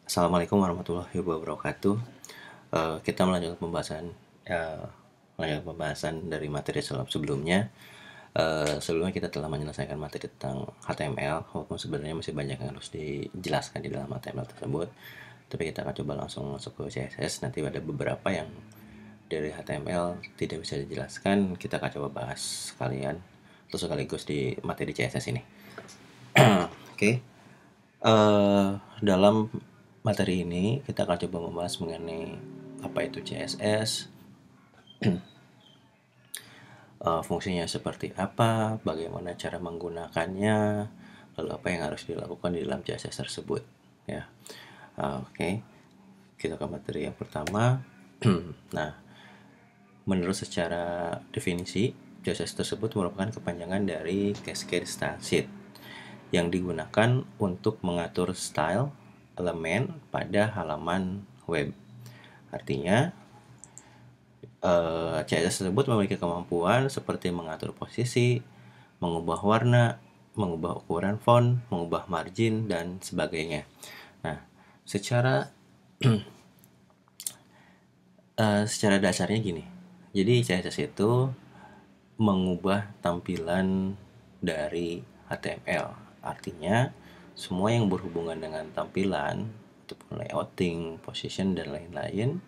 Assalamualaikum warahmatullahi wabarakatuh. Kita eh, melanjutkan pembahasan dari materi sebelumnya. Sebelumnya kita telah menyelesaikan materi tentang HTML, walaupun sebenarnya masih banyak yang harus dijelaskan di dalam HTML tersebut. Tapi kita akan coba langsung masuk ke CSS. Nanti ada beberapa yang dari HTML tidak bisa dijelaskan, kita akan coba bahas sekalian atau sekaligus di materi CSS ini. Oke. Dalam materi ini kita akan coba membahas mengenai apa itu CSS, fungsinya seperti apa, bagaimana cara menggunakannya, lalu apa yang harus dilakukan di dalam CSS tersebut. Ya, oke. Kita ke materi yang pertama. Nah, menurut secara definisi, CSS tersebut merupakan kepanjangan dari Cascade Style Sheet yang digunakan untuk mengatur style elemen pada halaman web. Artinya, CSS tersebut memiliki kemampuan seperti mengatur posisi, mengubah warna, mengubah ukuran font, mengubah margin, dan sebagainya. Nah, secara secara dasarnya gini. Jadi CSS itu mengubah tampilan dari HTML. Artinya, semua yang berhubungan dengan tampilan ataupun layouting, position, dan lain-lain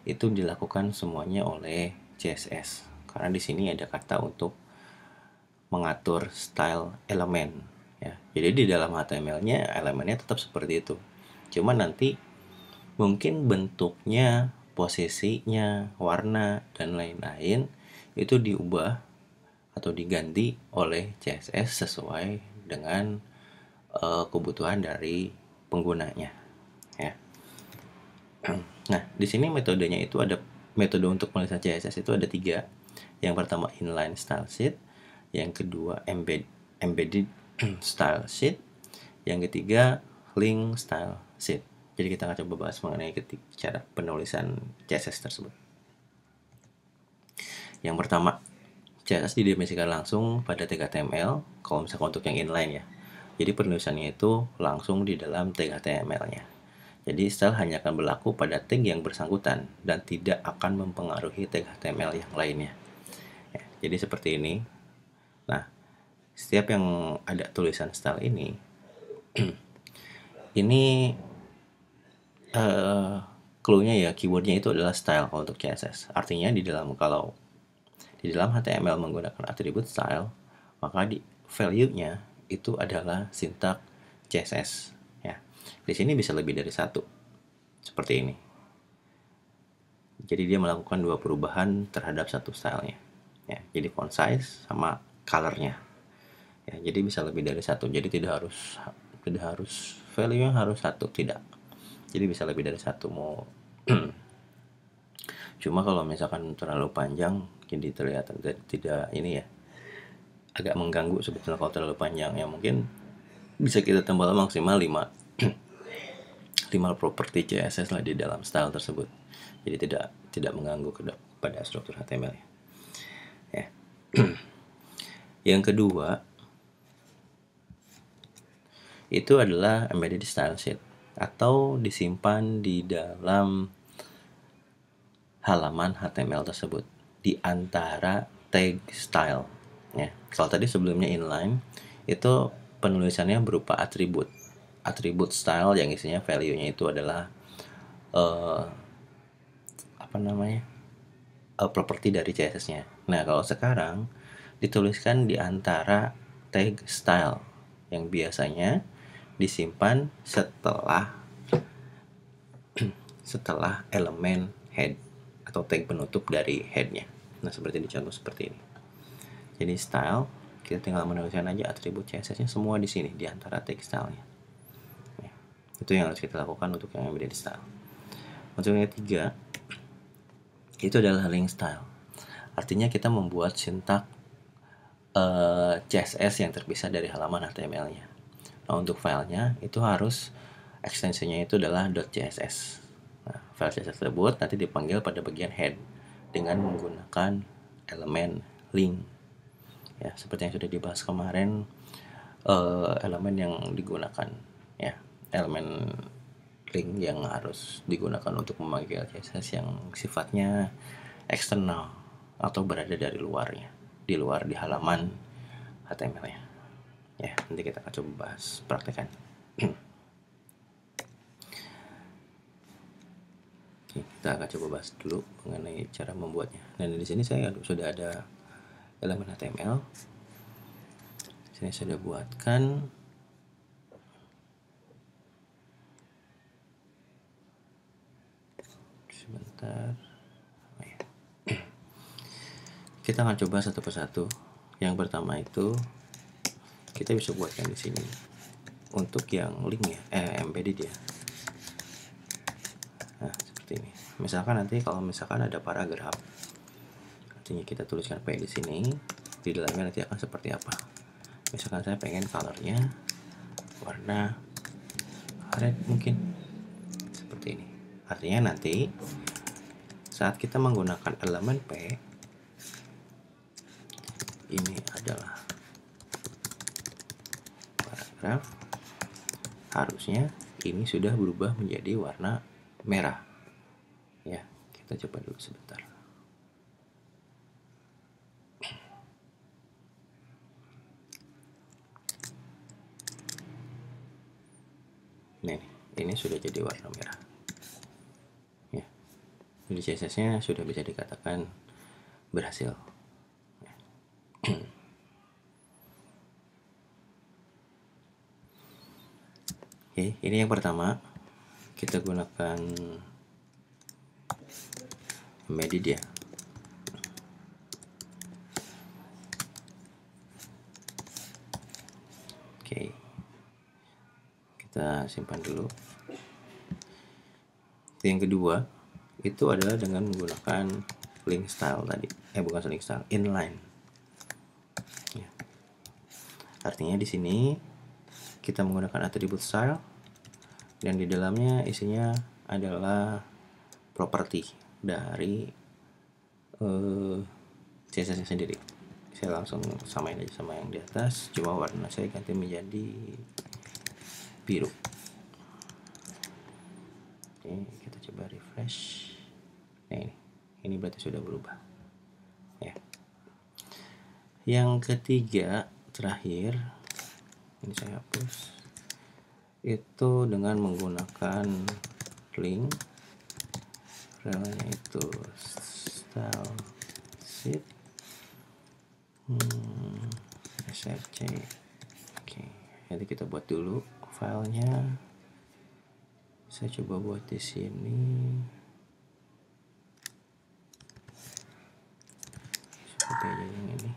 itu dilakukan semuanya oleh CSS. Karena di sini ada kata untuk mengatur style elemen, ya. Jadi di dalam HTML-nya elemennya tetap seperti itu. Cuma nanti mungkin bentuknya, posisinya, warna, dan lain-lain itu diubah atau diganti oleh CSS sesuai dengan kebutuhan dari penggunanya, ya. Nah, di sini metodenya itu ada metode untuk penulisan CSS itu ada tiga. Yang pertama inline style sheet, yang kedua embedded style sheet, yang ketiga link style sheet. Jadi kita akan coba bahas mengenai cara penulisan CSS tersebut. Yang pertama, CSS didefinisikan langsung pada tag HTML kalau misalkan untuk yang inline ya. Jadi penulisannya itu langsung di dalam tag HTML-nya. Jadi style hanya akan berlaku pada tag yang bersangkutan dan tidak akan mempengaruhi tag HTML yang lainnya. Ya, jadi seperti ini. Nah, setiap yang ada tulisan style ini clue-nya ya, keywordnya itu adalah style kalau untuk CSS. Artinya kalau di dalam HTML menggunakan atribut style, maka di value-nya itu adalah sintak CSS. Ya, di sini bisa lebih dari satu, seperti ini. Jadi dia melakukan dua perubahan terhadap satu stylenya. Ya, jadi font size sama color-nya. Ya, jadi bisa lebih dari satu. Jadi tidak harus value-nya harus satu, tidak. Jadi bisa lebih dari satu mau. Cuma kalau misalkan terlalu panjang, jadi terlihat tidak ini ya, agak mengganggu sebetulnya kalau terlalu panjang. Ya mungkin bisa kita tambah maksimal 5 properti CSS lah di dalam style tersebut. Jadi tidak mengganggu pada struktur HTML ya. Ya. Yang kedua itu adalah embedded style sheet atau disimpan di dalam halaman HTML tersebut di antara tag style, ya. Kalau tadi sebelumnya inline itu penulisannya berupa atribut style yang isinya value-nya itu adalah properti dari CSS-nya. Nah, kalau sekarang dituliskan di antara tag style yang biasanya disimpan setelah elemen head atau tag penutup dari headnya. Nah, seperti di contoh seperti ini. Jadi style, kita tinggal menuliskan aja atribut CSS-nya semua di sini di antara tag style-nya. Ya, itu yang harus kita lakukan untuk yang embedded style. Untuk yang ketiga, itu adalah link style. Artinya kita membuat sintak CSS yang terpisah dari halaman HTML-nya. Nah, untuk filenya itu harus ekstensinya itu adalah .css. Nah, file CSS tersebut nanti dipanggil pada bagian head dengan menggunakan elemen link. Ya, seperti yang sudah dibahas kemarin, elemen yang digunakan ya, elemen link yang harus digunakan untuk memanggil CSS yang sifatnya eksternal atau berada dari luarnya, di luar di halaman HTML-nya. Ya, nanti kita akan coba bahas praktekan. Oke, kita akan coba bahas dulu mengenai cara membuatnya. Dan di sini saya sudah ada elemen HTML. Saya sudah buatkan. Sebentar. Oh, ya. Kita akan coba satu persatu. Yang pertama itu kita bisa buatkan di sini untuk yang link ya, embedded ya. Nah, seperti ini. Misalkan nanti kalau misalkan ada paragraf, artinya kita tuliskan P di sini, di dalamnya nanti akan seperti apa. Misalkan saya pengen colornya warna red mungkin seperti ini. Artinya nanti saat kita menggunakan elemen P, ini adalah paragraf, harusnya ini sudah berubah menjadi warna merah. Ya, kita coba dulu sebentar. Nah, ini sudah jadi warna merah. Ya, jadi CSS-nya sudah bisa dikatakan berhasil. Ya. Oke, ini yang pertama. Kita gunakan embedded ya. Oke, kita simpan dulu. Yang kedua itu adalah dengan menggunakan link style tadi. Bukan link style, inline. Ya. Artinya di sini kita menggunakan atribut style dan di dalamnya isinya adalah properti dari CSS sendiri. Saya langsung samain aja sama yang di atas, cuma warna saya ganti menjadi biru. Oke, kita coba refresh. Nah, ini berarti sudah berubah ya. Yang ketiga terakhir, ini saya hapus, itu dengan menggunakan link relnya itu style sheet src. Oke, nanti kita buat dulu filenya. Saya coba buat di sini seperti yang ini.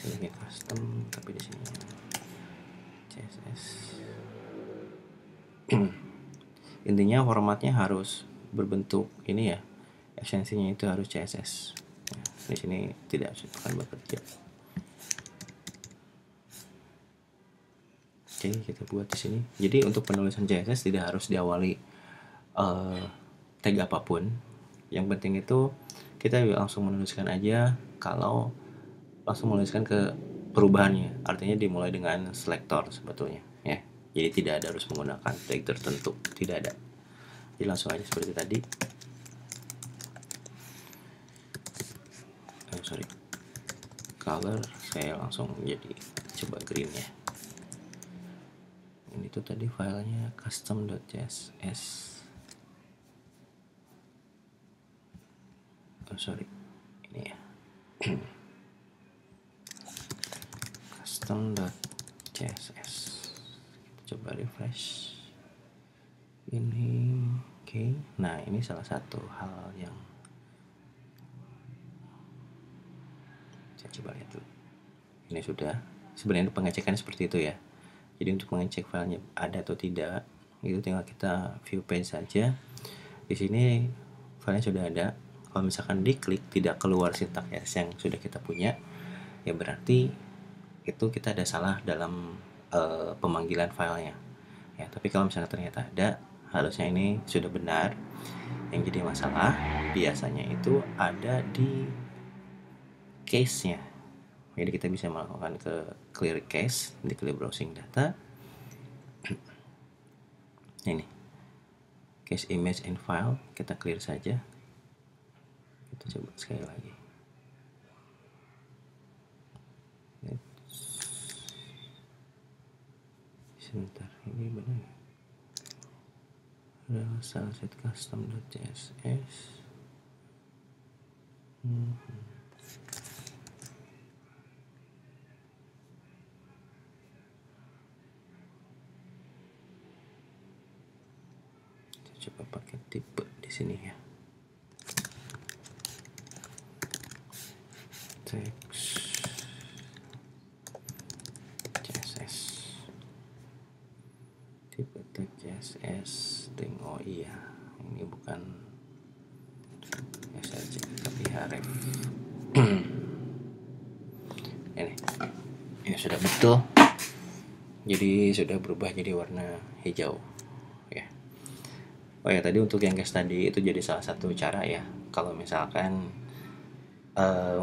Saya bikin custom tapi di sini CSS. Intinya formatnya harus berbentuk ini ya, ekstensinya itu harus CSS. Ya, di sini tidak akan bekerja. Oke, kita buat di sini. Jadi untuk penulisan CSS tidak harus diawali tag apapun. Yang penting itu kita langsung menuliskan aja. Kalau langsung menuliskan ke perubahannya, artinya dimulai dengan selector sebetulnya ya. Jadi tidak ada harus menggunakan tag tertentu, tidak ada. Jadi langsung aja seperti tadi. Color saya langsung jadi coba green ya. Ini tuh tadi filenya custom.css. Ini ya. custom.css. Kita coba refresh. Ini oke. Nah, ini salah satu hal yang saya coba lihat dulu. Ini sudah. Sebenarnya pengecekan seperti itu ya. Jadi untuk mengecek filenya ada atau tidak, itu tinggal kita view page saja. Di sini filenya sudah ada. Kalau misalkan diklik tidak keluar sintaks yang sudah kita punya, ya berarti itu kita ada salah dalam pemanggilan filenya. Ya, tapi kalau misalnya ternyata ada, harusnya ini sudah benar. Yang jadi masalah biasanya itu ada di case-nya. Jadi kita bisa melakukan ke clear cache di clear browsing data. Ini cache image and file kita clear saja. Kita coba sekali lagi. Sebentar, ini benar nggak? Ada salah set custom.css. Coba pakai tipe di sini ya. Text CSS. Tipe text CSS. Oh iya, ini bukan SRC tapi href. Ini sudah betul. Jadi sudah berubah jadi warna hijau. Ya. Oh ya, tadi untuk yang case tadi itu jadi salah satu cara ya. Kalau misalkan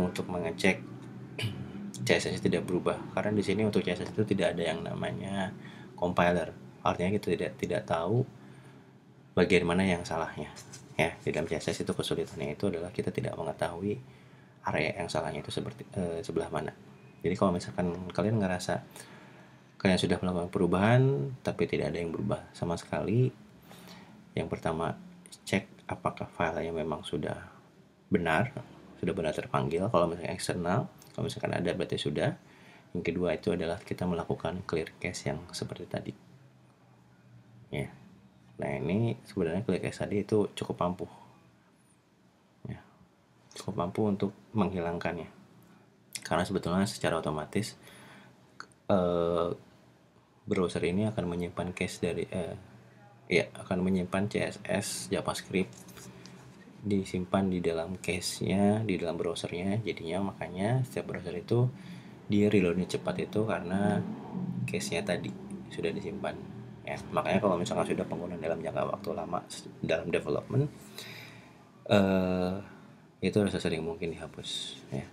untuk mengecek CSS tidak berubah, karena di sini untuk CSS itu tidak ada yang namanya compiler. Artinya kita tidak tahu bagian mana yang salahnya. Ya, di dalam CSS itu kesulitannya itu adalah kita tidak mengetahui area yang salahnya itu seperti sebelah mana. Jadi kalau misalkan kalian ngerasa kalian sudah melakukan perubahan tapi tidak ada yang berubah sama sekali, yang pertama cek apakah filenya memang sudah benar terpanggil. Kalau misalkan eksternal, kalau misalkan ada berarti sudah. Yang kedua itu adalah kita melakukan clear cache yang seperti tadi ya. Nah, ini sebenarnya clear cache tadi itu cukup ampuh ya, cukup ampuh untuk menghilangkannya, karena sebetulnya secara otomatis browser ini akan menyimpan cache dari akan menyimpan CSS JavaScript disimpan di dalam cache-nya di dalam browsernya. Jadinya makanya setiap browser itu dia reloadnya cepat itu karena cache-nya tadi sudah disimpan ya. Makanya kalau misalkan sudah penggunaan dalam jangka waktu lama dalam development, itu harus sesering mungkin dihapus ya,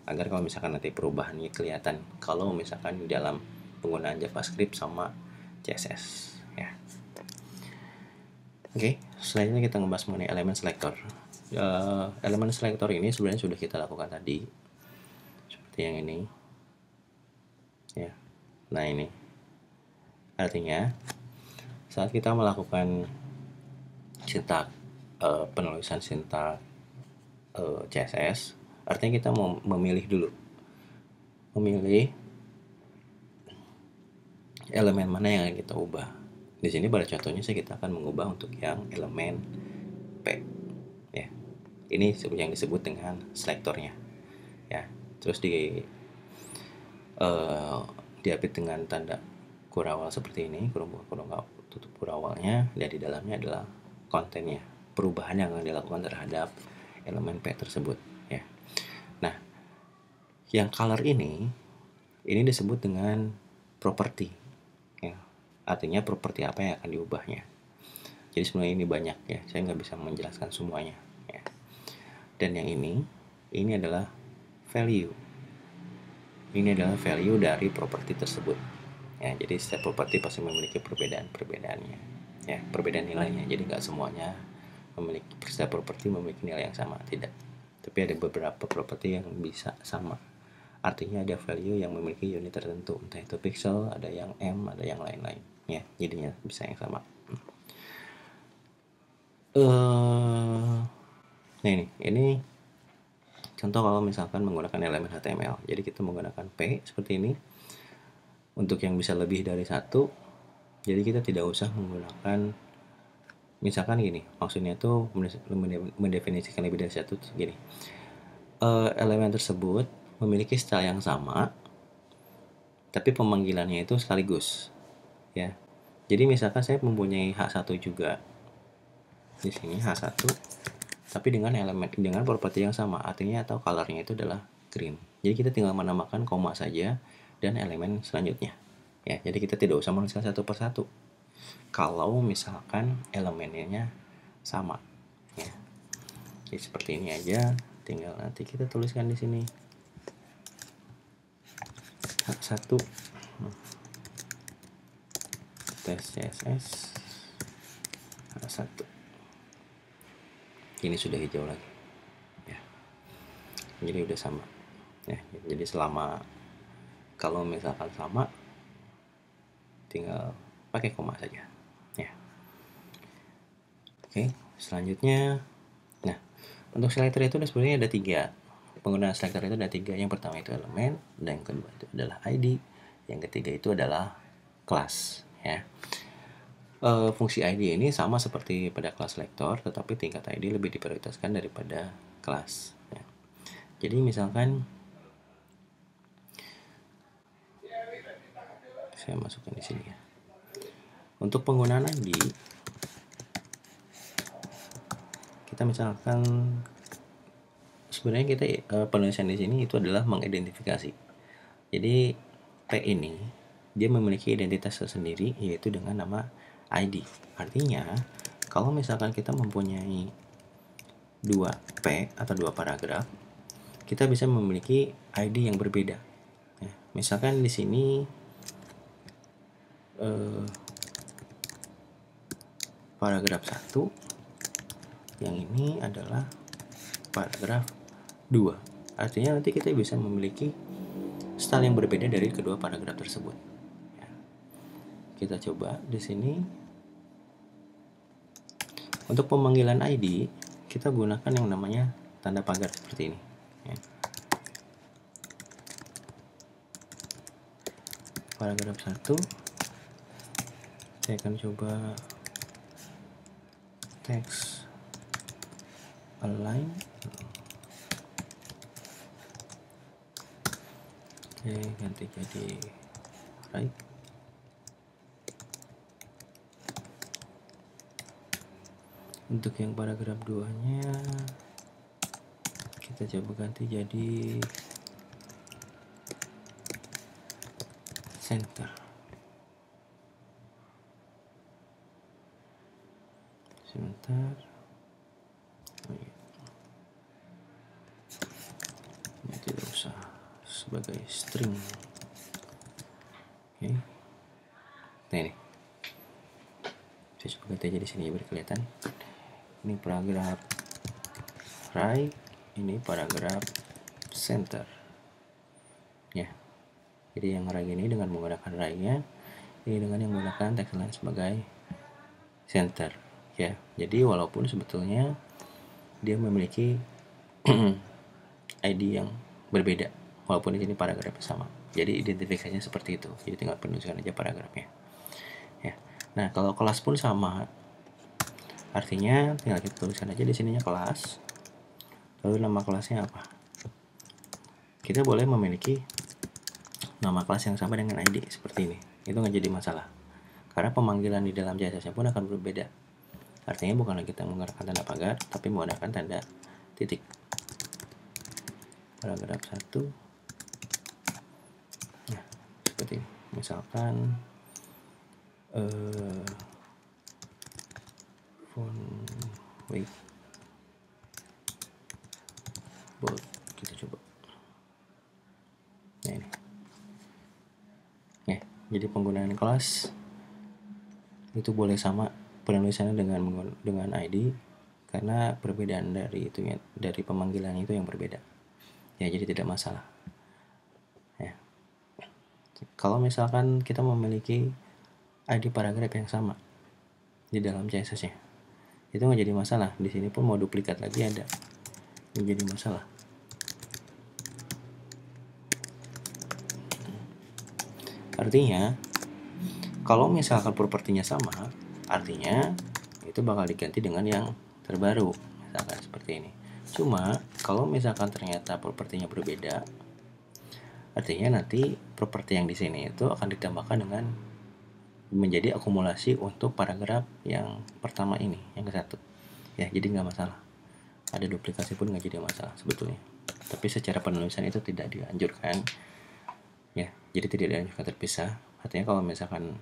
agar kalau misalkan nanti perubahannya kelihatan kalau misalkan di dalam penggunaan JavaScript sama CSS ya. Oke, selanjutnya kita ngebahas mengenai elemen selector. Elemen selector ini sebenarnya sudah kita lakukan tadi, seperti yang ini ya. Nah, ini artinya saat kita melakukan sintak penulisan sintak CSS, artinya kita mau memilih elemen mana yang akan kita ubah. Di sini pada contohnya kita akan mengubah untuk yang elemen P ya. Ini yang disebut dengan selektornya ya. Terus diapit dengan tanda kurawal seperti ini, kurung tutup kurawalnya, dan di dalamnya adalah kontennya, perubahan yang akan dilakukan terhadap elemen P tersebut ya. Nah, yang color ini disebut dengan property ya. Artinya properti apa yang akan diubahnya. Jadi sebenarnya ini banyak ya, saya nggak bisa menjelaskan semuanya ya. Dan yang ini adalah value. Ini adalah value dari properti tersebut ya. Jadi setiap properti pasti memiliki perbedaannya ya, perbedaan nilainya. Jadi nggak semuanya setiap properti memiliki nilai yang sama, tidak. Tapi ada beberapa properti yang bisa sama. Artinya ada value yang memiliki unit tertentu, entah itu pixel, ada yang M, ada yang lain-lain ya. Jadinya bisa yang sama. Nah, ini contoh kalau misalkan menggunakan elemen HTML. Jadi kita menggunakan P seperti ini untuk yang bisa lebih dari satu. Jadi kita tidak usah menggunakan, misalkan gini, maksudnya itu mendefinisikan lebih dari satu gini. Elemen tersebut memiliki style yang sama, tapi pemanggilannya itu sekaligus ya. Jadi misalkan saya mempunyai H1 juga di sini, H1, tapi dengan properti yang sama, artinya atau colornya itu adalah green. Jadi kita tinggal menambahkan koma saja dan elemen selanjutnya ya. Jadi kita tidak usah menuliskan satu persatu kalau misalkan elemennya sama ya. Jadi seperti ini aja, tinggal nanti kita tuliskan di sini H1 tes CSS H1 ini sudah hijau lagi ya, jadi udah sama ya. Jadi selama kalau misalkan sama tinggal pakai koma saja ya. Oke, selanjutnya nah untuk selector itu sebenarnya ada 3 penggunaan selector itu ada 3. Yang pertama itu elemen, dan yang kedua itu adalah ID, yang ketiga itu adalah kelas ya. Fungsi ID ini sama seperti pada kelas selector, tetapi tingkat ID lebih diprioritaskan daripada kelas ya. Jadi misalkan saya masukkan di sini ya. Untuk penggunaan ID kita misalkan sebenarnya kita penulisan di sini itu adalah mengidentifikasi. Jadi T ini dia memiliki identitas tersendiri yaitu dengan nama ID. Artinya kalau misalkan kita mempunyai 2 P atau 2 paragraf, kita bisa memiliki ID yang berbeda ya. Misalkan di sini paragraf 1, yang ini adalah paragraf 2. Artinya nanti kita bisa memiliki style yang berbeda dari kedua paragraf tersebut ya. Kita coba di sini. Untuk pemanggilan ID kita gunakan yang namanya tanda pagar seperti ini ya. Paragraf 1 saya akan coba text align. Oke, ganti jadi right. Untuk yang paragraf 2 nya kita coba ganti jadi center. Sebentar. Oh, iya. Ini tidak usah sebagai string. Oke. Nah ini. Saya coba ganti aja di sini biar kelihatan. Ini paragraf right, ini paragraf center ya. Jadi yang right ini dengan menggunakan right-nya, ini dengan yang menggunakan text align sebagai center ya. Jadi walaupun sebetulnya dia memiliki ID yang berbeda, walaupun di sini paragrafnya sama. Jadi identifikasinya seperti itu. Jadi tinggal penuliskan aja paragrafnya ya. Nah kalau kelas pun sama, artinya tinggal kita tuliskan aja di sininya kelas, lalu nama kelasnya apa. Kita boleh memiliki nama kelas yang sama dengan ID seperti ini, itu nggak jadi masalah karena pemanggilan di dalam CSS-nya pun akan berbeda. Artinya bukan lagi kita menggunakan tanda pagar, tapi menggunakan tanda titik. Paragraf 1 nah seperti ini. Misalkan font weight bold, kita coba nah ini ya. Jadi penggunaan kelas itu boleh sama penulisannya dengan ID karena perbedaan dari itu ya, dari pemanggilannya itu yang berbeda ya, jadi tidak masalah ya. Kalau misalkan kita memiliki ID paragraf yang sama di dalam CSS nya, itu nggak jadi masalah. Di sini pun mau duplikat lagi ada, menjadi masalah. Artinya kalau misalkan propertinya sama, artinya itu bakal diganti dengan yang terbaru, misalkan seperti ini. Cuma kalau misalkan ternyata propertinya berbeda, artinya nanti properti yang di sini itu akan ditambahkan dengan menjadi akumulasi untuk paragraf yang pertama ini, yang ke-1 ya. Jadi nggak masalah, ada duplikasi pun nggak jadi masalah sebetulnya, tapi secara penulisan itu tidak dianjurkan ya. Jadi tidak dianjurkan terpisah. Artinya kalau misalkan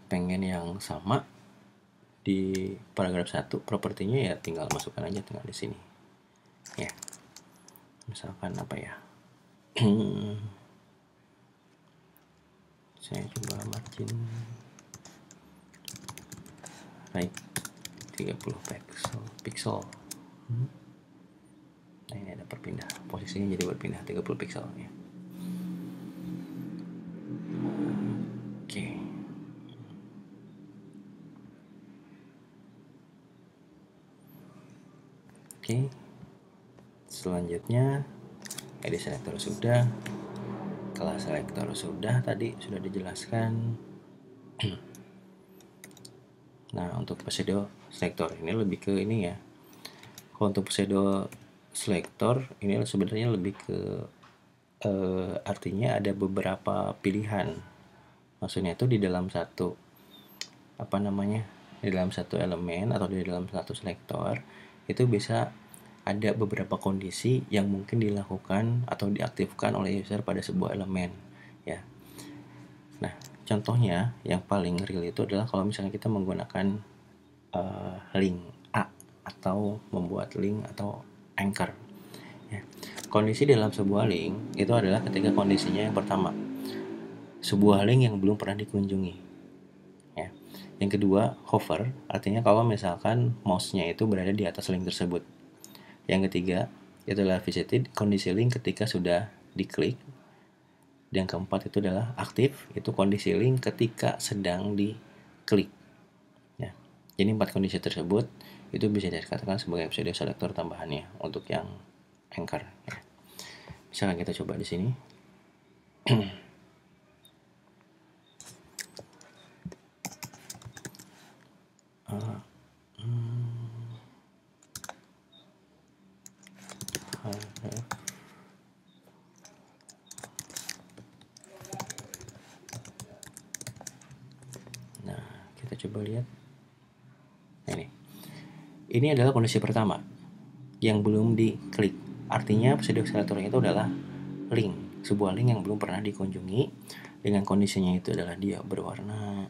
pengen yang sama di paragraf 1 propertinya ya tinggal masukkan aja, tinggal di sini ya. Misalkan apa ya, Saya coba margin right 30 pixel. Nah, ini ada berpindah, posisinya jadi berpindah 30 pixel ya. Oke. Oke. Selanjutnya edit selector sudah, kelas selector sudah, tadi sudah dijelaskan. Nah, untuk pseudo selector ini lebih ke ini ya. Kalau untuk pseudo selector ini sebenarnya lebih ke artinya ada beberapa pilihan. Maksudnya itu di dalam satu di dalam satu elemen atau di dalam satu selektor itu bisa ada beberapa kondisi yang mungkin dilakukan atau diaktifkan oleh user pada sebuah elemen ya. Nah, contohnya yang paling real itu adalah kalau misalnya kita menggunakan link A atau membuat link atau anchor ya. Kondisi dalam sebuah link itu adalah ketika kondisinya yang pertama, sebuah link yang belum pernah dikunjungi ya. Yang kedua, hover, artinya kalau misalkan mouse-nya itu berada di atas link tersebut. Yang ketiga, itu adalah visited, kondisi link ketika sudah diklik. Dan keempat itu adalah aktif, itu kondisi link ketika sedang diklik ya. Jadi 4 kondisi tersebut itu bisa dikatakan sebagai pseudo selector tambahannya untuk yang anchor ya. Misalkan kita coba di sini. Nah, kita coba lihat. Nah, ini adalah kondisi pertama yang belum diklik. Artinya pseudo selector itu adalah link, sebuah link yang belum pernah dikunjungi dengan kondisinya itu adalah dia berwarna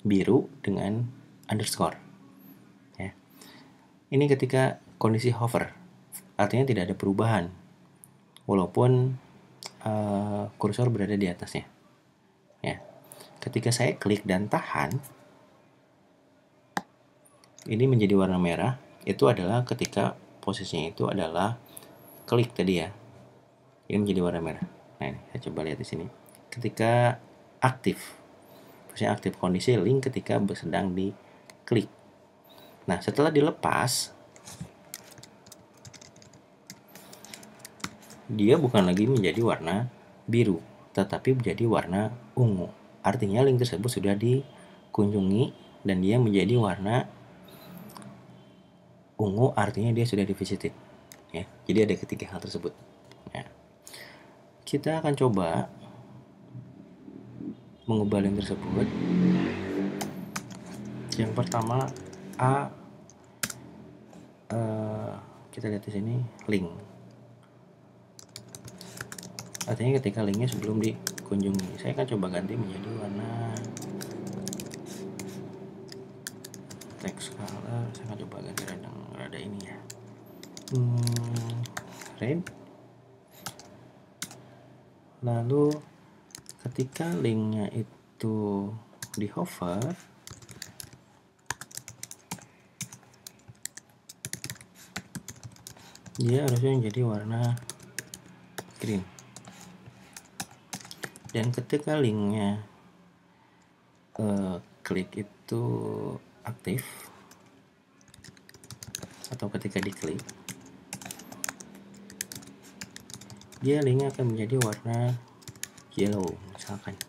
biru dengan underscore ya. Ini ketika kondisi hover, artinya tidak ada perubahan walaupun kursor berada di atasnya ya. Ketika saya klik dan tahan, ini menjadi warna merah, itu adalah ketika posisinya itu adalah klik tadi ya. Ini menjadi warna merah. Nah, ini saya coba lihat di sini. Ketika aktif, posisinya aktif, kondisi link ketika sedang diklik. Nah, setelah dilepas, dia bukan lagi menjadi warna biru, tetapi menjadi warna ungu. Artinya link tersebut sudah dikunjungi dan dia menjadi warna ungu, artinya dia sudah divisited ya. Jadi ada ketiga hal tersebut ya. Kita akan coba mengubah link tersebut. Yang pertama kita lihat di sini link, artinya ketika linknya sebelum dikunjungi. Saya akan coba ganti menjadi warna text color. Saya akan coba ganti rada ini ya, red. Lalu ketika linknya itu di hover, dia harusnya menjadi warna green. Dan ketika linknya klik itu aktif atau ketika diklik, dia linknya akan menjadi warna yellow misalkan.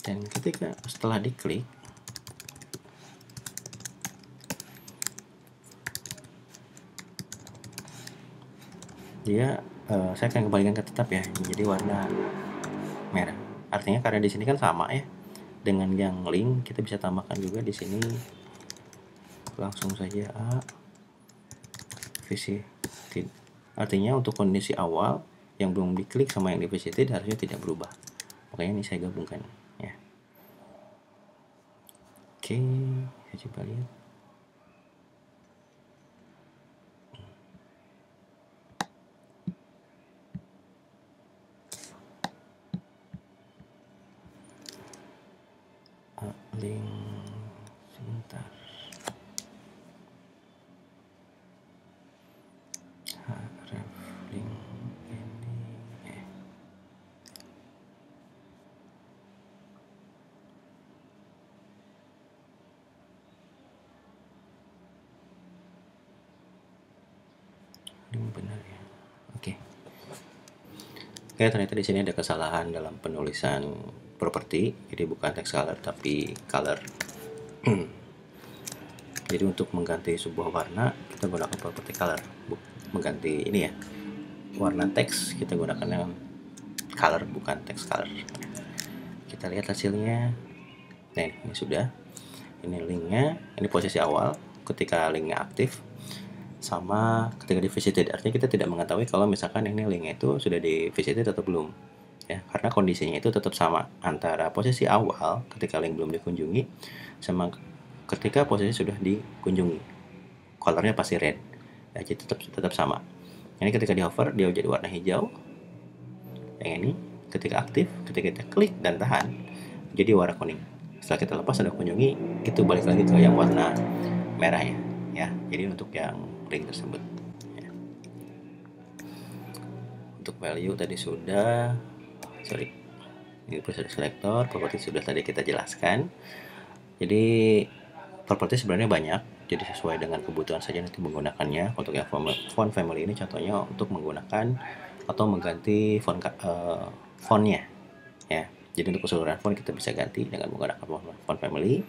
Dan ketika setelah diklik, dia saya akan kembalikan ke tetap ya, menjadi warna merah. Artinya karena di sini kan sama ya dengan yang link, kita bisa tambahkan juga di sini langsung saja visited. Artinya untuk kondisi awal yang belum diklik sama yang di visited harusnya tidak berubah. Makanya ini saya gabungkan ya. Oke, saya coba lihat. link sebentar. Href link ini link benar ya. Oke. Oke, ternyata di sini ada kesalahan dalam penulisan properti. Jadi bukan text color tapi color. Jadi untuk mengganti sebuah warna kita gunakan properti color. Mengganti ini ya, warna teks kita gunakan yang color bukan text color. Kita lihat hasilnya. Nah, ini sudah. Ini linknya, ini posisi awal ketika linknya aktif, sama ketika di visited. Artinya kita tidak mengetahui kalau misalkan ini linknya itu sudah di visited atau belum ya, karena kondisinya itu tetap sama antara posisi awal ketika link belum dikunjungi sama ketika posisi sudah dikunjungi. Colornya pasti red ya, jadi tetap sama. Ini ketika di hover dia jadi warna hijau. Yang ini ketika aktif, ketika kita klik dan tahan jadi warna kuning. Setelah kita lepas dan kunjungi itu balik lagi ke yang warna merahnya ya. Jadi untuk yang link tersebut ya. Untuk value tadi sudah, ini prosedur selector, properti sudah tadi kita jelaskan. Jadi properti sebenarnya banyak, jadi sesuai dengan kebutuhan saja nanti menggunakannya. Untuk yang font family ini contohnya untuk menggunakan atau mengganti fontnya ya. Jadi untuk keseluruhan font kita bisa ganti dengan menggunakan font family.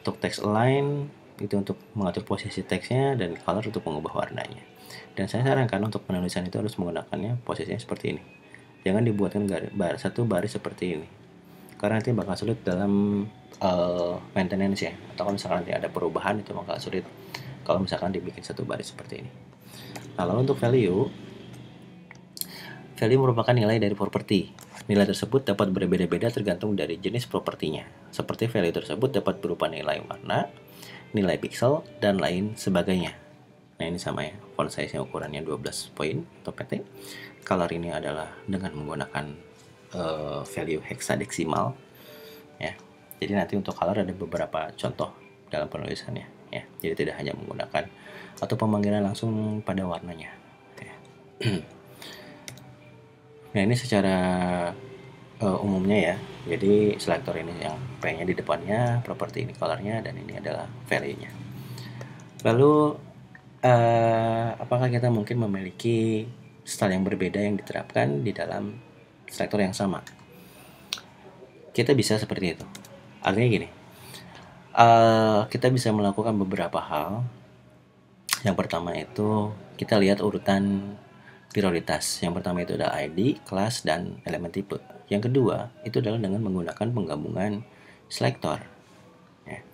Untuk text align itu untuk mengatur posisi teksnya, dan color untuk mengubah warnanya. Dan saya sarankan untuk penulisan itu harus menggunakannya posisinya seperti ini. Jangan dibuatkan satu baris seperti ini, karena nanti bakal sulit dalam maintenance ya. Atau kalau misalkan nanti ada perubahan itu bakal sulit kalau misalkan dibikin satu baris seperti ini. Nah, lalu untuk value merupakan nilai dari properti. Nilai tersebut dapat berbeda-beda tergantung dari jenis propertinya. Seperti value tersebut dapat berupa nilai warna, nilai pixel, dan lain sebagainya. Nah, ini sama ya, font size-nya ukurannya 12 poin atau PT. Color ini adalah dengan menggunakan value hexadecimal ya. Jadi nanti untuk color ada beberapa contoh dalam penulisannya ya. Jadi tidak hanya menggunakan atau pemanggilan langsung pada warnanya ya. Nah, ini secara umumnya ya. Jadi selector ini yang P-nya di depannya, properti ini colornya, dan ini adalah value-nya. Lalu apakah kita mungkin memiliki style yang berbeda yang diterapkan di dalam selector yang sama? Kita bisa seperti itu. Artinya gini, kita bisa melakukan beberapa hal. Yang pertama itu kita lihat urutan prioritas. Yang pertama itu adalah ID, kelas, dan elemen tipe. Yang kedua itu adalah dengan menggunakan penggabungan selector ya.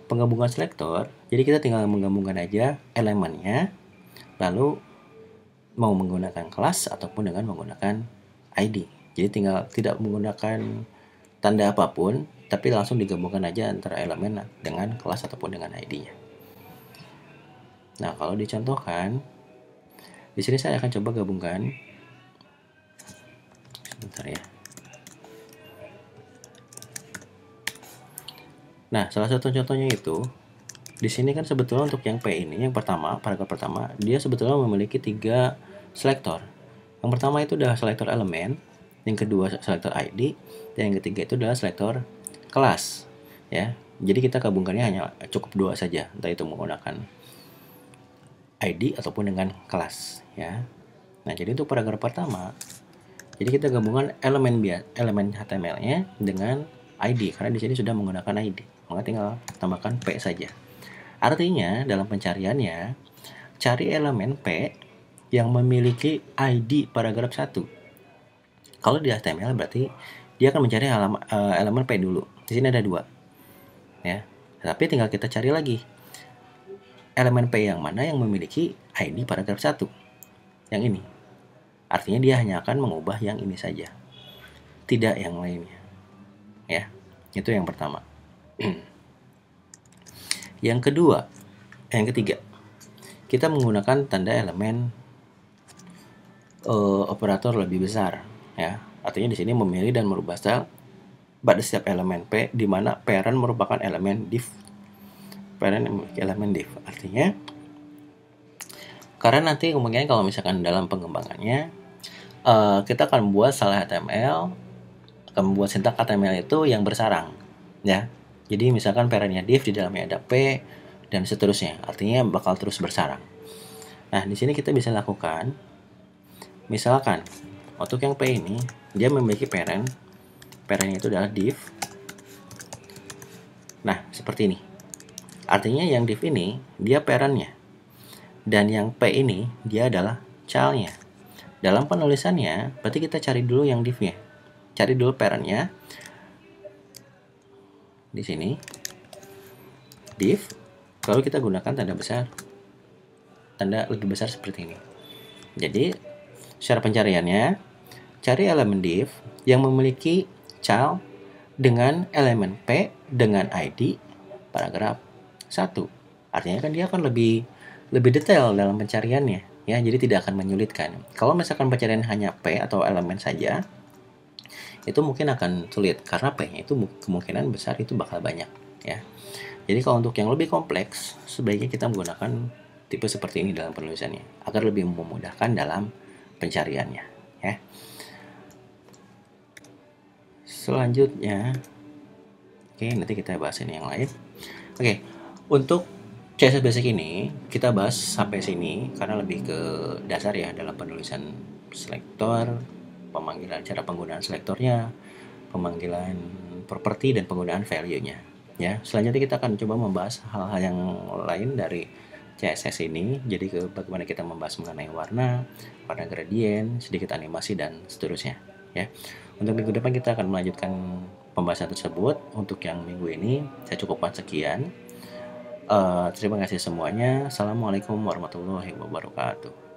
Penggabungan selector, jadi kita tinggal menggabungkan aja elemennya, lalu mau menggunakan kelas ataupun dengan menggunakan ID. Jadi tinggal tidak menggunakan tanda apapun, tapi langsung digabungkan aja antara elemen dengan kelas ataupun dengan ID-nya. Nah, kalau dicontohkan, di sini saya akan coba gabungkan. Sebentar ya. Nah, salah satu contohnya itu di sini kan sebetulnya untuk yang P ini, yang pertama, paragraf pertama, dia sebetulnya memiliki 3 selektor. Yang pertama itu adalah selektor elemen, yang kedua selektor ID, dan yang ketiga itu adalah selektor kelas ya. Jadi kita gabungkannya hanya cukup 2 saja, entah itu menggunakan ID ataupun dengan kelas ya. Nah, jadi untuk paragraf pertama, jadi kita gabungkan elemen HTML-nya dengan ID, karena di sini sudah menggunakan ID, maka tinggal tambahkan P saja. Artinya dalam pencariannya, cari elemen P yang memiliki ID paragraf 1. Kalau di HTML berarti dia akan mencari elemen P dulu. Di sini ada 2 ya. Tapi tinggal kita cari lagi elemen P yang mana yang memiliki ID paragraf 1. Yang ini. Artinya dia hanya akan mengubah yang ini saja, tidak yang lainnya ya. Itu yang pertama. Yang ketiga, kita menggunakan tanda elemen operator lebih besar ya. Artinya di sini memilih dan merubah style pada setiap elemen P, di mana parent merupakan elemen div. Parent yang memiliki elemen div. Artinya, karena nanti kemungkinan kalau misalkan dalam pengembangannya, kita akan membuat salah HTML, akan membuat sintak HTML itu yang bersarang, ya. Jadi misalkan parentnya div, di dalamnya ada P, dan seterusnya. Artinya bakal terus bersarang. Nah, di sini kita bisa lakukan, misalkan untuk yang P ini, dia memiliki parentnya itu adalah div. Nah, seperti ini. Artinya yang div ini, dia parentnya. Dan yang P ini, dia adalah childnya. Dalam penulisannya, berarti kita cari dulu yang divnya. Cari dulu parentnya. Di sini, div. Lalu kita gunakan tanda besar. Tanda lebih besar seperti ini. Jadi, secara pencariannya, cari elemen div yang memiliki child dengan elemen P dengan ID paragraf 1. Artinya kan dia akan lebih detail dalam pencariannya, ya. Jadi tidak akan menyulitkan. Kalau misalkan pencarian hanya P atau elemen saja, itu mungkin akan sulit karena P-nya itu kemungkinan besar itu bakal banyak, ya. Jadi kalau untuk yang lebih kompleks, sebaiknya kita menggunakan tipe seperti ini dalam penulisannya agar lebih memudahkan dalam pencariannya, ya. Selanjutnya, oke, nanti kita bahas ini yang lain. Oke, untuk CSS Basic ini kita bahas sampai sini karena lebih ke dasar ya dalam penulisan selektor, pemanggilan cara penggunaan selektornya, pemanggilan properti dan penggunaan value-nya. Ya, selanjutnya kita akan coba membahas hal-hal yang lain dari CSS ini. Jadi bagaimana kita membahas mengenai warna gradien, sedikit animasi dan seterusnya. Ya, untuk minggu depan kita akan melanjutkan pembahasan tersebut. Untuk yang minggu ini saya cukupkan sekian. Terima kasih semuanya. Assalamualaikum warahmatullahi wabarakatuh.